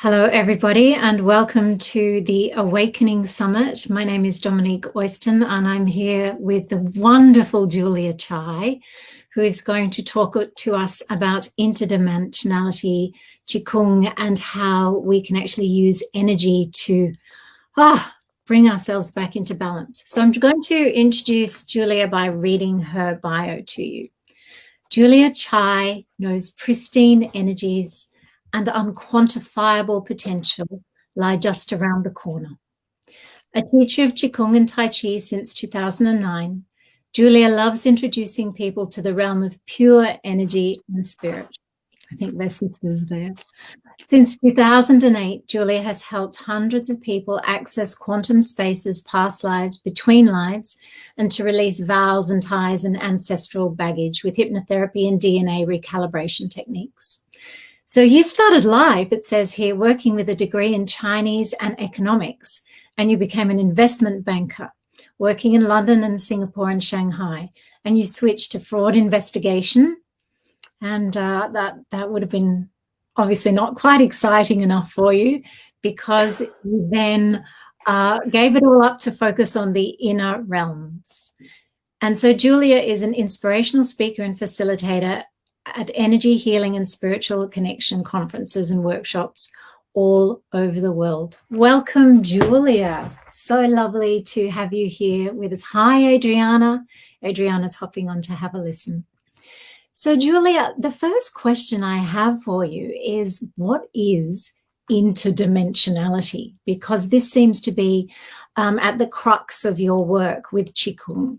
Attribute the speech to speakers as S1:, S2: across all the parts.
S1: Hello, everybody, and welcome to the Awakening Summit. My name is Dominique Oyston, and I'm here with the wonderful Julia Chai, who is going to talk to us about interdimensionality, Qigong, and how we can actually use energy to bring ourselves back into balance. So I'm going to introduce Julia by reading her bio to you. Julia Chai knows pristine energies and unquantifiable potential lie just around the corner. A teacher of Qigong and Tai Chi since 2009, Julia loves introducing people to the realm of pure energy and spirit. I think they're sisters there. Since 2008, Julia has helped hundreds of people access quantum spaces, past lives, between lives, and to release vows and ties and ancestral baggage with hypnotherapy and DNA recalibration techniques. So you started life, it says here, working with a degree in Chinese and economics, and you became an investment banker, working in London and Singapore and Shanghai, and you switched to fraud investigation, and that would have been obviously not quite exciting enough for you, because you then gave it all up to focus on the inner realms. And so Julia is an inspirational speaker and facilitator at energy healing and spiritual connection conferences and workshops all over the world. Welcome, Julia. So lovely to have you here with us. Hi, Adriana. Adriana's hopping on to have a listen. So, Julia, the first question I have for you is, what is interdimensionality? Because this seems to be at the crux of your work with Qigong.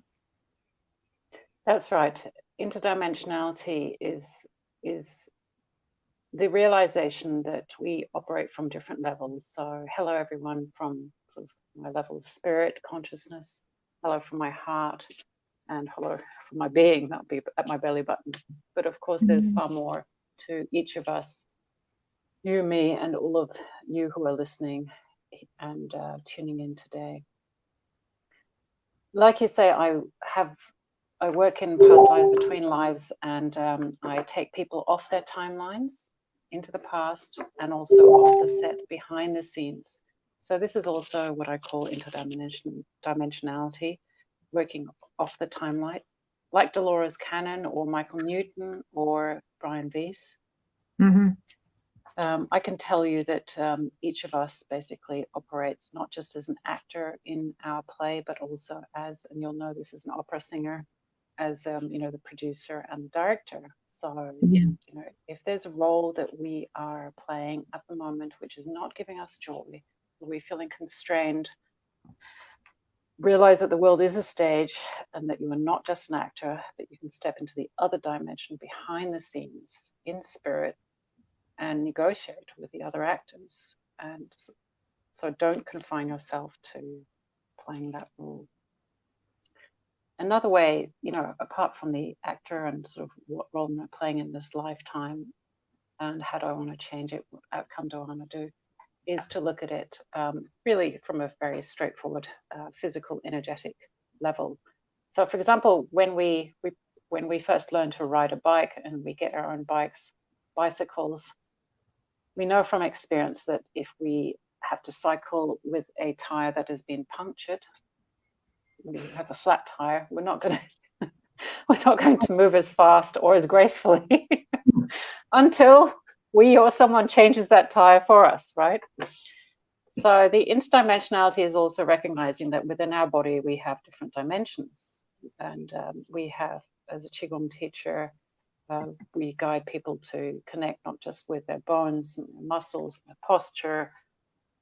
S2: That's right. Interdimensionality is the realization that we operate from different levels. So hello everyone from sort of my level of spirit consciousness, hello from my heart, and hello from my being. That'll be at my belly button. But of course there's far more to each of us, you, me, and all of you who are listening and tuning in today. Like you say, I work in past lives, between lives, and I take people off their timelines into the past and also off the set behind the scenes. So this is also what I call interdimensionality, working off the timeline, like Dolores Cannon or Michael Newton or Brian Weiss. I can tell you that each of us basically operates not just as an actor in our play, but also as, and you'll know this as an opera singer, as the producer and the director. So if there's a role that we are playing at the moment which is not giving us joy, we're feeling constrained, realize that the world is a stage and that you are not just an actor, but you can step into the other dimension behind the scenes in spirit and negotiate with the other actors. And so don't confine yourself to playing that role. Another way, apart from the actor and sort of what role am I playing in this lifetime and how do I want to change it, what outcome do I want to do, is to look at it really from a very straightforward physical, energetic level. So, for example, when we first learn to ride a bike and we get our own bicycles, we know from experience that if we have to cycle with a tire that has been punctured, we have a flat tire, we're not going to move as fast or as gracefully until we or someone changes that tire for us, right? So the interdimensionality is also recognizing that within our body we have different dimensions, and we have, as a Qigong teacher, we guide people to connect not just with their bones and their muscles and their posture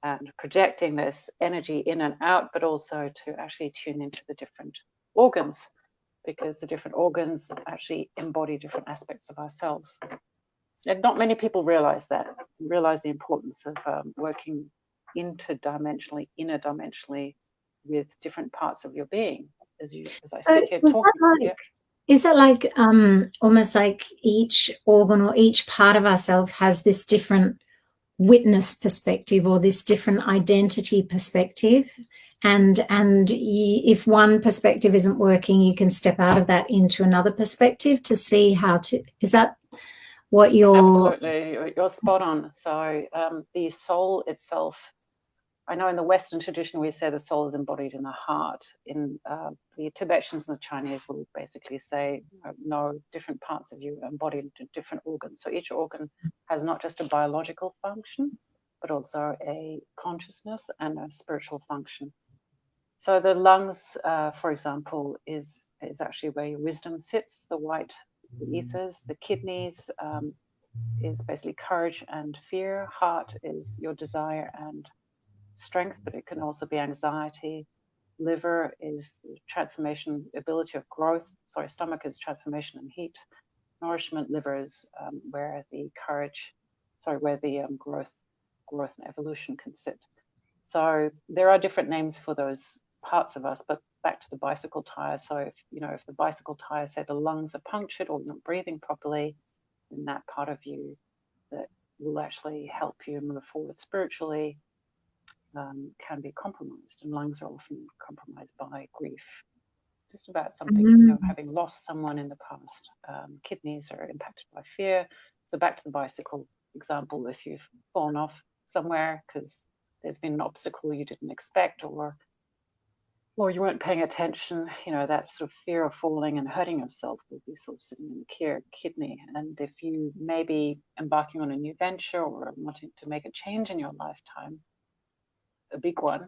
S2: and projecting this energy in and out, but also to actually tune into the different organs, because the different organs actually embody different aspects of ourselves. And not many people realize the importance of working interdimensionally, interdimensionally with different parts of your being. As I sit here talking.
S1: Is that like almost like each organ or each part of ourselves has this different witness perspective or this different identity perspective, and if one perspective isn't working, you can step out of that into another perspective to see how to, is that what your...
S2: Absolutely, you're spot on. So the soul itself, I know in the Western tradition we say the soul is embodied in the heart. In the Tibetans and the Chinese will basically say, no, different parts of you are embodied in different organs. So each organ has not just a biological function, but also a consciousness and a spiritual function. So the lungs, for example, is actually where your wisdom sits, the white ethers. The kidneys is basically courage and fear. Heart is your desire and strength, but it can also be anxiety. Liver is transformation, ability of growth. Sorry, stomach is transformation and heat. Nourishment. Liver is where the growth and evolution can sit. So there are different names for those parts of us, but back to the bicycle tire. So if the bicycle tire, say the lungs are punctured or you're not breathing properly, then that part of you that will actually help you move forward spiritually can be compromised, and lungs are often compromised by grief, just about something, having lost someone in the past. Kidneys are impacted by fear. So back to the bicycle example, if you've fallen off somewhere because there's been an obstacle you didn't expect, or you weren't paying attention, that sort of fear of falling and hurting yourself will be sort of sitting in the kidney. And if you may be embarking on a new venture or wanting to make a change in your lifetime, a big one,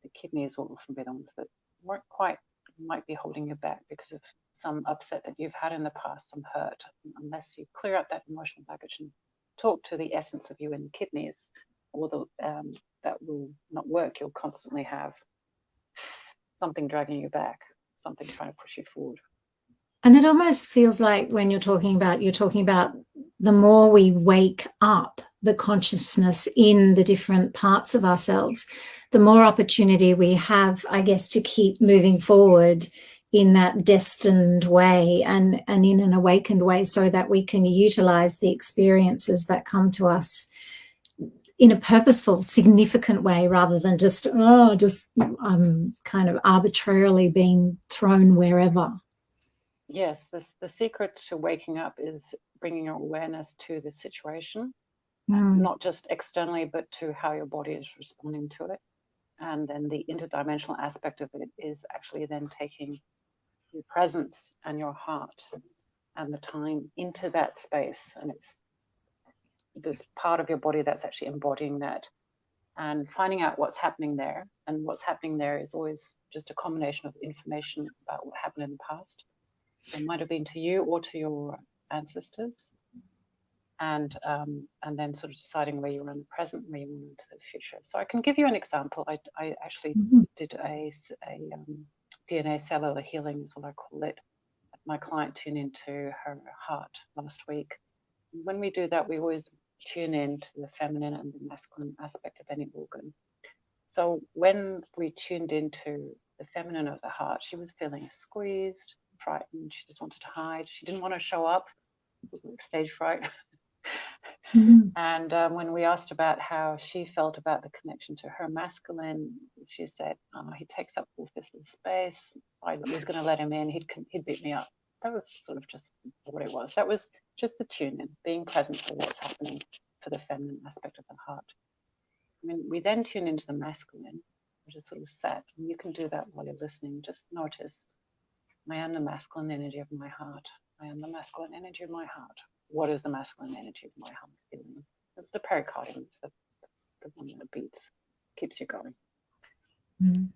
S2: the kidneys will often be the ones that might be holding you back because of some upset that you've had in the past, some hurt. Unless you clear out that emotional baggage and talk to the essence of you in the kidneys, or that will not work. You'll constantly have something dragging you back, something trying to push you forward.
S1: And it almost feels like when you're talking about the more we wake up the consciousness in the different parts of ourselves, the more opportunity we have, I guess, to keep moving forward in that destined way and in an awakened way, so that we can utilize the experiences that come to us in a purposeful, significant way, rather than just kind of arbitrarily being thrown wherever.
S2: Yes, the secret to waking up is bringing your awareness to the situation, not just externally, but to how your body is responding to it. And then the interdimensional aspect of it is actually then taking your presence and your heart and the time into that space. And it's this part of your body that's actually embodying that and finding out what's happening there. And what's happening there is always just a combination of information about what happened in the past. It might have been to you or to your ancestors, and then sort of deciding where you are in the present and where you are into the future. So I can give you an example. I actually did a DNA cellular healing, is what I call it. My client tuned into her heart last week. When we do that, we always tune into the feminine and the masculine aspect of any organ. So when we tuned into the feminine of the heart, she was feeling squeezed, frightened. She just wanted to hide. She didn't want to show up. It was like stage fright. And when we asked about how she felt about the connection to her masculine, she said, he takes up all this space. I was going to let him in. He'd beat me up. That was sort of just what it was. That was just the tune in, being present for what's happening for the feminine aspect of the heart. I mean, we then tune into the masculine, which is sort of sat. And you can do that while you're listening. Just notice, I am the masculine energy of my heart. I am the masculine energy of my heart. What is the masculine energy of my heart feeling? It's the pericardium. It's the one that beats, keeps you going.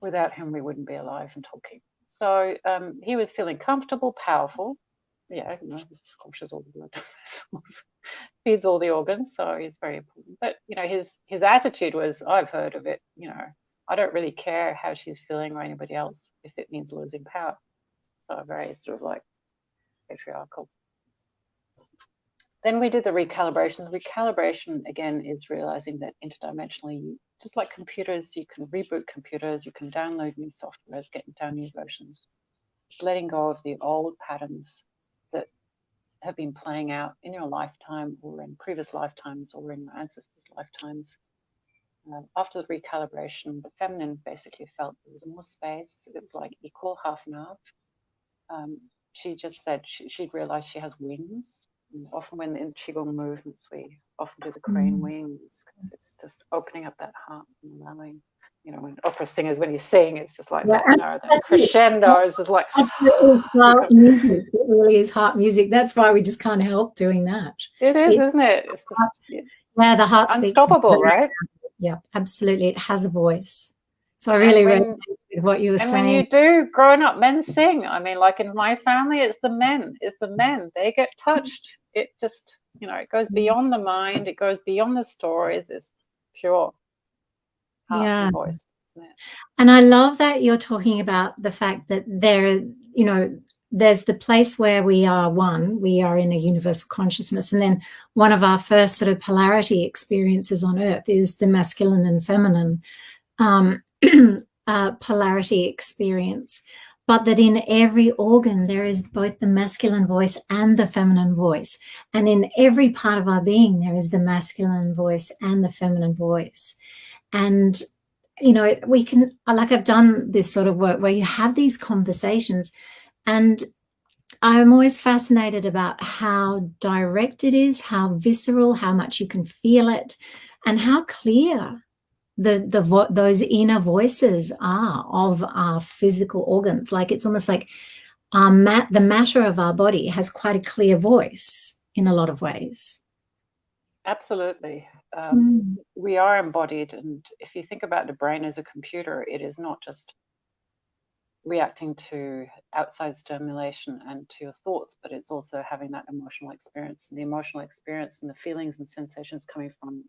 S2: Without him, we wouldn't be alive and talking. So he was feeling comfortable, powerful. Yeah, he squashes all the blood vessels, feeds all the organs, so he's very important. But his attitude was, I've heard of it. I don't really care how she's feeling or anybody else if it means losing power. So very sort of like patriarchal. Then we did the recalibration. The recalibration, again, is realizing that interdimensionally, just like computers, you can reboot computers, you can download new softwares, get down new versions, letting go of the old patterns that have been playing out in your lifetime or in previous lifetimes or in your ancestors' lifetimes. After the recalibration, the feminine basically felt there was more space. It was like equal, half and half. She just said she'd realized she has wings. Often when in Qigong movements, we often do the crane wings because it's just opening up that heart and allowing, when opera singers, when you sing, it's just like that, that crescendo is just like.
S1: It's heart music. It really is heart music. That's why we just can't help doing that.
S2: It is, isn't it? It's just
S1: the heart
S2: unstoppable,
S1: speaks.
S2: right?
S1: Yeah, absolutely. It has a voice. So I really resonate with what you were saying.
S2: And when you do, growing up, men sing. I mean, like in my family, it's the men. They get touched. It just, it goes beyond the mind. It goes beyond the stories. It's pure heart and voice. Isn't it?
S1: And I love that you're talking about the fact that there's the place where we are one, we are in a universal consciousness. And then one of our first sort of polarity experiences on earth is the masculine and feminine polarity experience. But that in every organ, there is both the masculine voice and the feminine voice. And in every part of our being, there is the masculine voice and the feminine voice. And we can, like, I've done this sort of work where you have these conversations, and I'm always fascinated about how direct it is, how visceral, how much you can feel it, and how clear those inner voices are of our physical organs. Like, it's almost like the matter of our body has quite a clear voice in a lot of ways.
S2: Absolutely. We are embodied, and if you think about the brain as a computer, it is not just reacting to outside stimulation and to your thoughts, but it's also having that emotional experience, and the emotional experience and the feelings and sensations coming from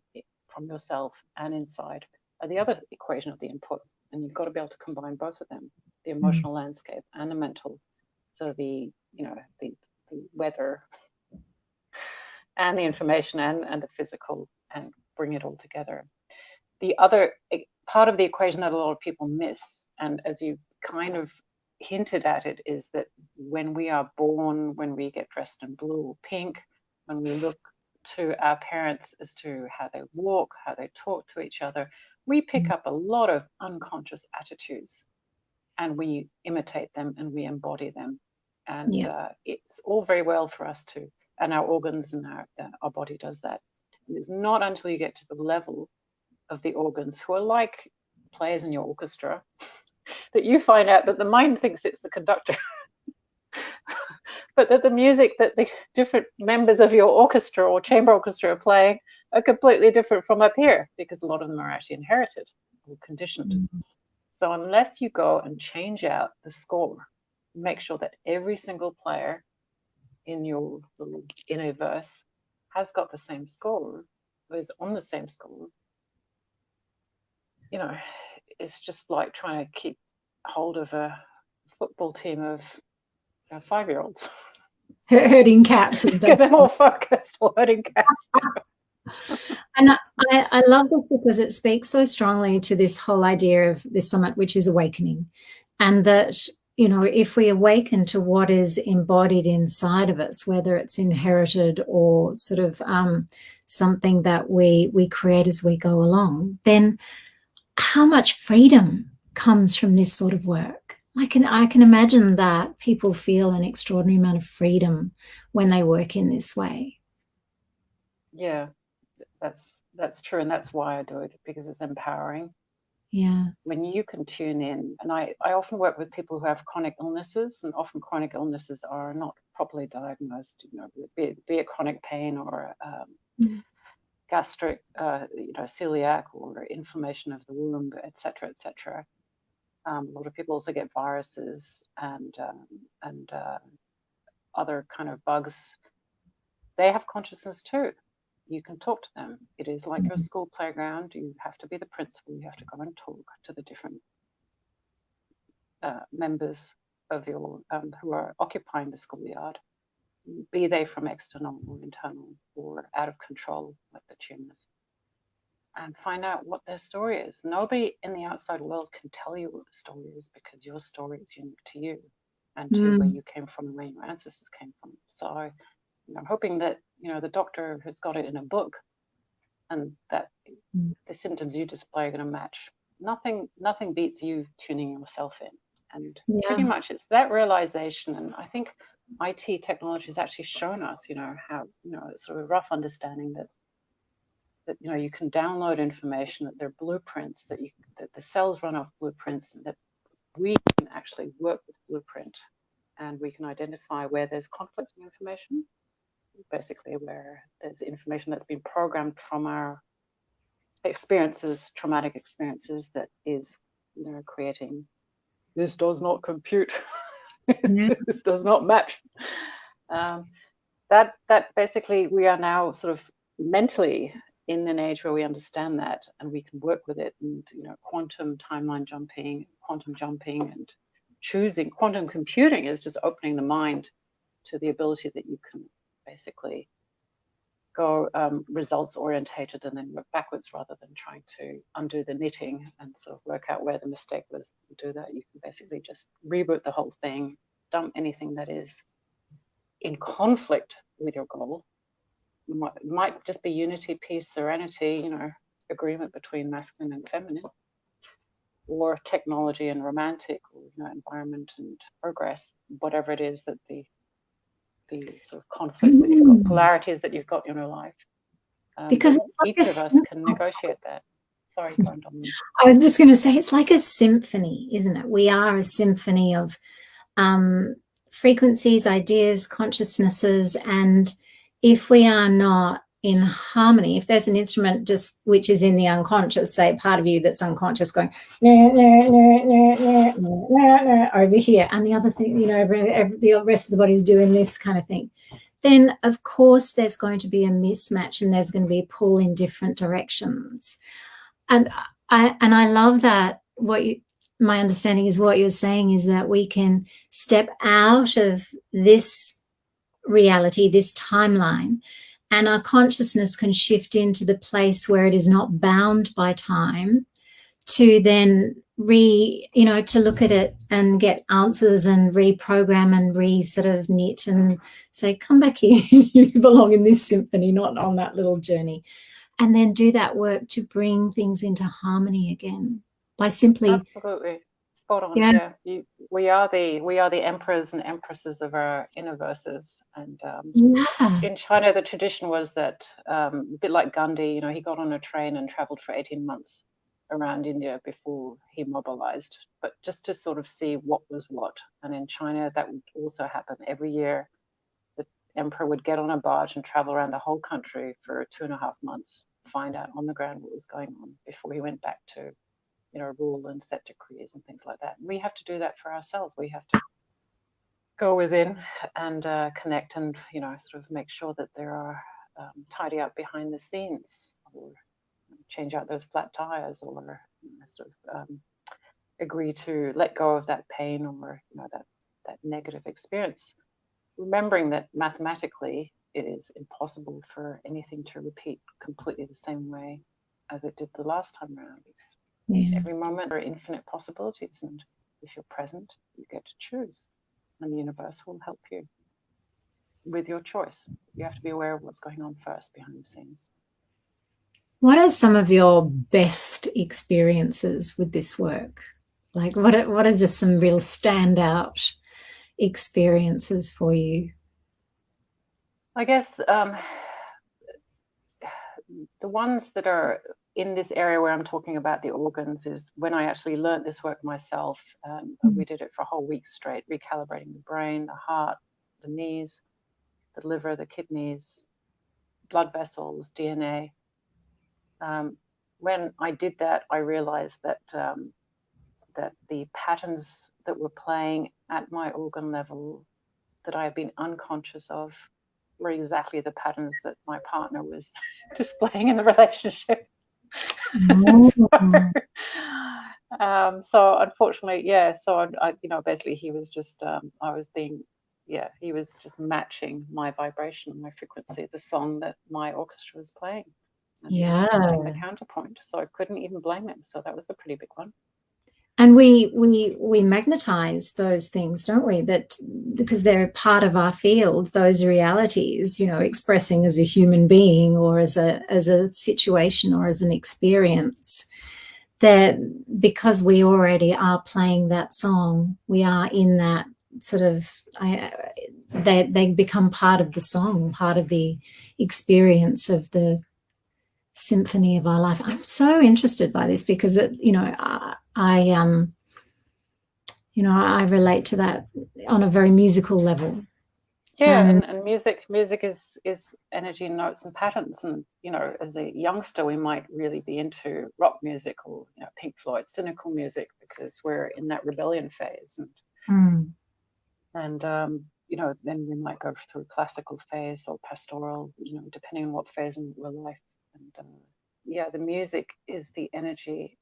S2: yourself and inside are the other equation of the input. And you've got to be able to combine both of them, the emotional landscape and the mental. So the weather and the information and the physical, and bring it all together. The other part of the equation that a lot of people miss, and as you kind of hinted at it, is that when we are born, when we get dressed in blue or pink, when we look to our parents as to how they walk, how they talk to each other, we pick up a lot of unconscious attitudes, and we imitate them and we embody them. And it's all very well for us to, and our organs and our body does that. And it's not until you get to the level of the organs, who are like players in your orchestra, that you find out that the mind thinks it's the conductor, but that the music that the different members of your orchestra or chamber orchestra are playing are completely different from up here, because a lot of them are actually inherited or conditioned. So unless you go and change out the score, make sure that every single player in your little inner verse has got the same score, or is on the same score, it's just like trying to keep hold of a football team of 5-year-olds.
S1: Herding cats.
S2: Get them all focused, or herding cats.
S1: And I love this because it speaks so strongly to this whole idea of this summit, which is awakening. And that, if we awaken to what is embodied inside of us, whether it's inherited or sort of something that we create as we go along, then how much freedom comes from this sort of work. I can imagine that people feel an extraordinary amount of freedom when they work in this way.
S2: Yeah, that's true, and that's why I do it, because it's empowering.
S1: Yeah. When
S2: you can tune in, and I often work with people who have chronic illnesses, and often chronic illnesses are not properly diagnosed, be it chronic pain or gastric, celiac, or inflammation of the womb, etc., etc. A lot of people also get viruses and other kind of bugs. They have consciousness too. You can talk to them. It is like your school playground. You have to be the principal. You have to go and talk to the different members of your who are occupying the schoolyard, be they from external or internal or out of control, like the tumors, and find out what their story is. Nobody in the outside world can tell you what the story is, because your story is unique to you and to where you came from and where your ancestors came from. So I'm hoping that the doctor has got it in a book, and that the symptoms you display are going to match. Nothing beats you tuning yourself in, and pretty much it's that realization. And I think IT technology has actually shown us, how, sort of a rough understanding that you can download information, that there are blueprints, that the cells run off blueprints, and that we can actually work with blueprint, and we can identify where there's conflicting information, basically where there's information that's been programmed from our experiences, traumatic experiences, that is, creating, this does not compute, this does not match. That basically, we are now sort of mentally in an age where we understand that, and we can work with it, and quantum timeline jumping, quantum jumping, and choosing. Quantum computing is just opening the mind to the ability that you can basically go results orientated and then work backwards, rather than trying to undo the knitting and sort of work out where the mistake was. Do that, you can basically just reboot the whole thing, dump anything that is in conflict with your goal. Might just be unity, peace, serenity, agreement between masculine and feminine, or technology and romantic, or environment and progress, whatever it is that the sort of conflicts that you've got, polarities that you've got in your life. Because each of us can negotiate that. Sorry, Dominique.
S1: I was just going to say, it's like a symphony, isn't it? We are a symphony of frequencies, ideas, consciousnesses, and if we are not in harmony, if there's an instrument just which is in the unconscious, say part of you that's unconscious going over here, and the other thing, the rest of the body is doing this kind of thing, then of course there's going to be a mismatch, and there's going to be a pull in different directions. And I love that. My understanding is what you're saying is that we can step out of this reality, this timeline, and our consciousness can shift into the place where it is not bound by time, to then to look at it and get answers and reprogram and sort of knit and say, come back here, you belong in this symphony, not on that little journey. And then do that work to bring things into harmony again by simply.
S2: Absolutely. Spot on. Yeah. We are the emperors and empresses of our universes. And in China, the tradition was that, a bit like Gandhi, he got on a train and traveled for 18 months around India before he mobilized, but just to sort of see what was what. And in China, that would also happen every year. The emperor would get on a barge and travel around the whole country for 2.5 months, find out on the ground what was going on before he went back to rule and set decrees and things like that. We have to do that for ourselves. We have to go within and connect and, sort of make sure that there are tidy up behind the scenes, or change out those flat tires, or sort of agree to let go of that pain, or, that negative experience. Remembering that mathematically it is impossible for anything to repeat completely the same way as it did the last time around. Every moment there are infinite possibilities, and if you're present, you get to choose, and the universe will help you with your choice. You have to be aware of what's going on first behind the scenes.
S1: What are some of your best experiences with this work? Like, what are just some real standout experiences for you?
S2: I guess the ones that are in this area where I'm talking about the organs is when I actually learned this work myself. We did it for a whole week straight, recalibrating the brain, the heart, the knees, the liver, the kidneys, blood vessels, DNA. When I did that, I realized that that the patterns that were playing at my organ level that I had been unconscious of were exactly the patterns that my partner was displaying in the relationship. So unfortunately, so I basically he was just he was just matching my vibration, my frequency, the song that my orchestra was playing. And he was playing the counterpoint, so I couldn't even blame him. So that was a pretty big one.
S1: And we magnetize those things, don't we? That because they're part of our field, those realities, expressing as a human being or as a situation or as an experience, that because we already are playing that song, we are in that sort of they become part of the song, part of the experience of the symphony of our life. I'm so interested by this because I relate to that on a very musical level.
S2: Yeah, and music is energy, notes, and patterns. And as a youngster, we might really be into rock music or Pink Floyd, cynical music, because we're in that rebellion phase. And then we might go through a classical phase or pastoral, depending on what phase in your life. And the music is the energy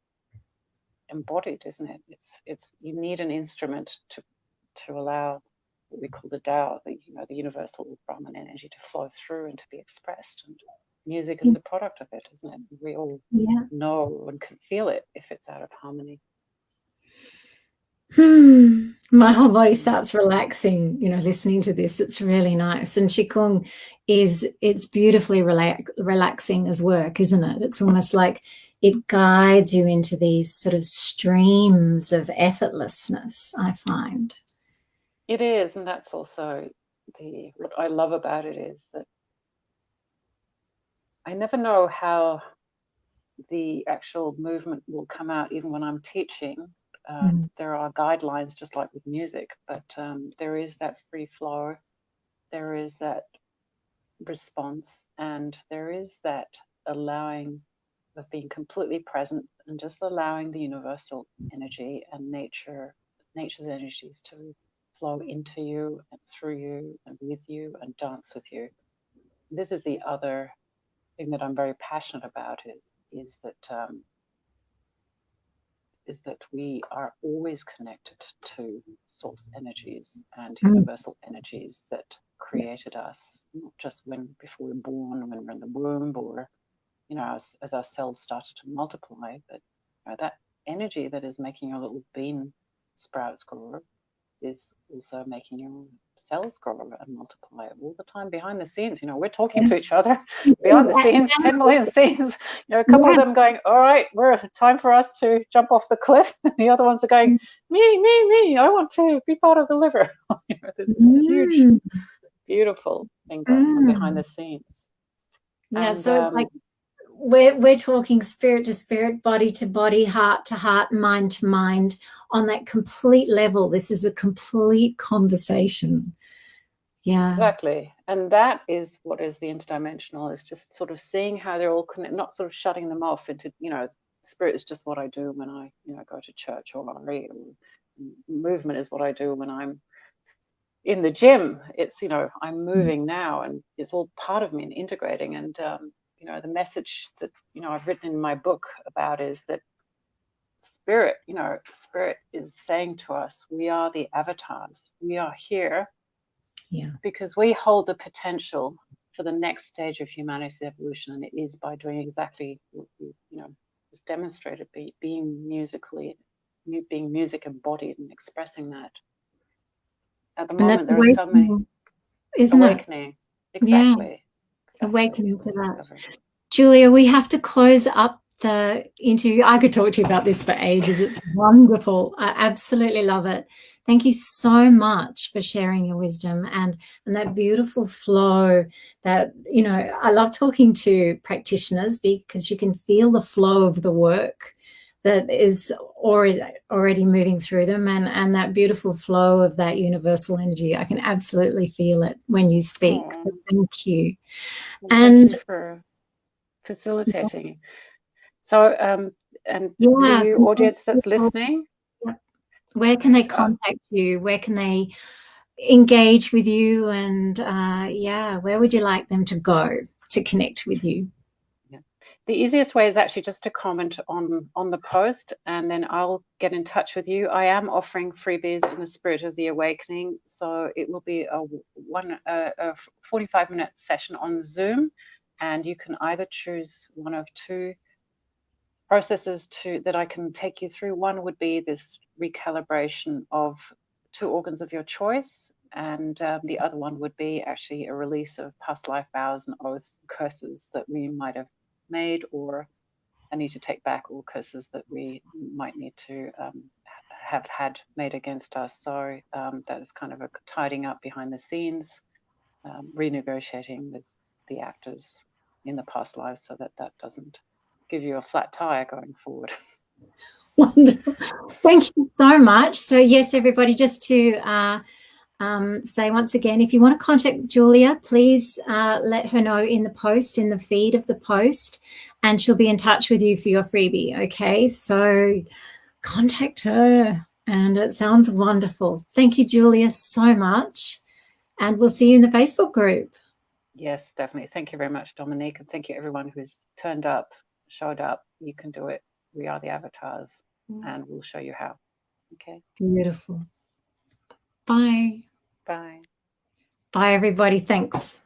S2: embodied, isn't it? It's you need an instrument to allow what we call the Tao, the universal Brahman energy, to flow through and to be expressed. And music is a product of it, isn't it? We all know and can feel it if it's out of harmony.
S1: My whole body starts relaxing, listening to this. It's really nice. And Qigong it's beautifully relaxing as work, isn't it? It's almost like it guides you into these sort of streams of effortlessness, I find.
S2: It is, and that's also what I love about it, is that I never know how the actual movement will come out, even when I'm teaching. There are guidelines, just like with music, but there is that free flow, there is that response, and there is that allowing of being completely present and just allowing the universal energy and nature's energies to flow into you and through you and with you and dance with you. This is the other thing that I'm very passionate about, is that we are always connected to source energies and universal energies that created us, not just before we're born, when we're in the womb, or as our cells started to multiply, but that energy that is making your little bean sprouts grow is also making your cells grow and multiply all the time behind the scenes. We're talking to each other behind the scenes, 10 million scenes, a couple of them going, all right, time for us to jump off the cliff. The other ones are going, me, I want to be part of the liver. There's this huge, beautiful thing going on behind the scenes.
S1: Yeah, and, so like we're talking spirit to spirit, body to body, heart to heart, mind to mind on that complete level. This is a complete conversation. Yeah,
S2: exactly. And that is what is the interdimensional, is just sort of seeing how they're all connected, not sort of shutting them off into, spirit is just what I do when I, go to church or I read, or movement is what I do when I'm in the gym. It's, I'm moving now, and it's all part of me and integrating. And, the message that, I've written in my book about is that spirit is saying to us, we are the avatars. We are here because we hold the potential for the next stage of humanity's evolution, and it is by doing exactly what you just demonstrated, being music embodied and expressing that. At the moment, there are so many awakening. Exactly.
S1: Awakening to that. Julia, we have to close up the interview. I could talk to you about this for ages. It's wonderful. I absolutely love it. Thank you so much for sharing your wisdom and that beautiful flow that, I love talking to practitioners because you can feel the flow of the work that is already moving through them, and that beautiful flow of that universal energy. I can absolutely feel it when you speak. So thank you.
S2: Thank you for facilitating. So, and to you, audience that's listening,
S1: where can they contact you? Where can they engage with you? And where would you like them to go to connect with you?
S2: The easiest way is actually just to comment on the post, and then I'll get in touch with you. I am offering freebies in the spirit of the awakening, so it will be a 45-minute session on Zoom, and you can either choose one of two processes that I can take you through. One would be this recalibration of 2 organs of your choice, and the other one would be actually a release of past life vows and oaths, curses that we might have made or I need to take back, or curses that we might need to have had made against us. So that is kind of a tidying up behind the scenes, renegotiating with the actors in the past lives so that that doesn't give you a flat tire going forward.
S1: Wonderful. Thank you so much. So yes, everybody, just to say once again, if you want to contact Julia, please let her know in the post, in the feed of the post, and she'll be in touch with you for your freebie. Okay, so contact her, and it sounds wonderful. Thank you, Julia, so much, and we'll see you in the Facebook group.
S2: Yes, definitely. Thank you very much, Dominique, and thank you everyone who's turned up, showed up. You can do it. We are the avatars, and we'll show you how. Okay.
S1: Beautiful. Bye.
S2: Bye.
S1: Bye, everybody. Thanks.